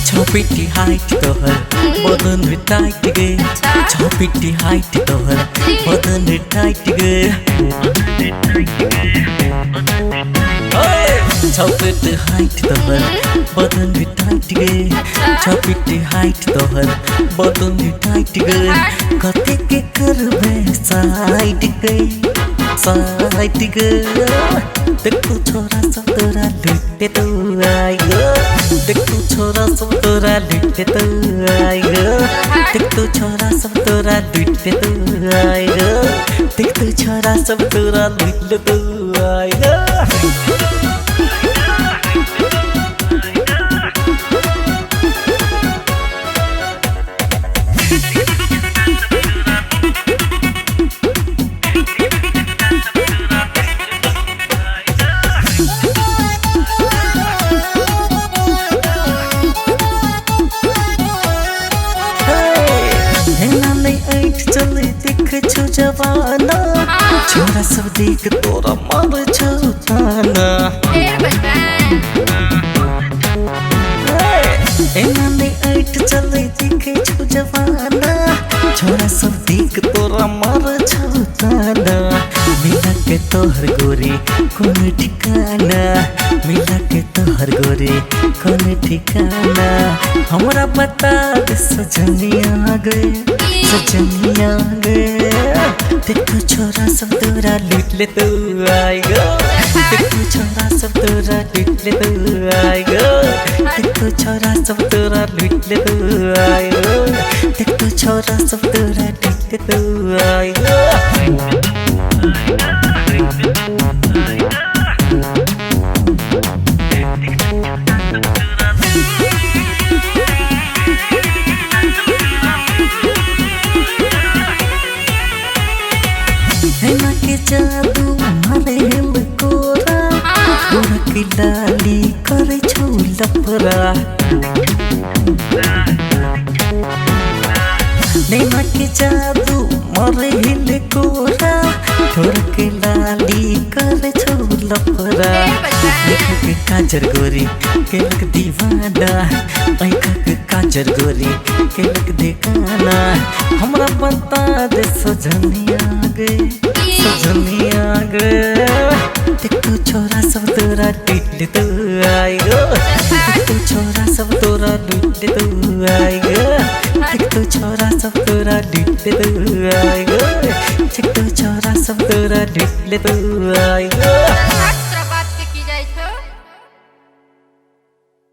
Choppity height tohar badan tight ge Choppity height tohar badan tight ge Choppity height tohar badan tight ge Choppity height tohar badan tight ge kate ke karbe side ge side ge देखो छोरा सब तोरा लुटे तो आएगा देखो छोरा सब तोरा लुटे तो आएगा देखो छोरा सब तोरा लुटे तो आएगा देखो छोरा सब तोरा लुटे तो आएगा चले देख छो जवाना छोरा सब देख तोरा मार छो ताना एना नहीं ऐठ चले देख छो जवाना छोरा सब देख तोरा मार छो ताना मिला के तोहर गोरी कौन ठिकाना मिला के तोहर गोरी कौन ठिकाना हमरा बता दे सजनिया गए सजनिया गए देखो छोरा सब तोरा लूट ले तो आएगा देखो छोरा सब तोरा लूट ले तो आएगा देखो छोरा सब तोरा लूट ले तो आएगा देखो छोरा सब तोरा लूट ले तो आएगा के जादू मारे हिल कोरा तोरा की लाली करे छौ लफरा नैना के जादू मारे हिल कोरा तोरा की लाली करे छौ लफरा देखो के काजर गोरी के लग दीवाना आँखा के काजर गोरी के लग दीवाना हमरा बता दे सजनिया गए सजनिया गए देखो छोरा सब तोरा लूट ले तो आएगा देखो छोरा सब तोरा लूट ले तो आएगा देखो छोरा सब तोरा लूट ले तो आएगा देखो छोरा सब तोरा लूट ले तो आएगा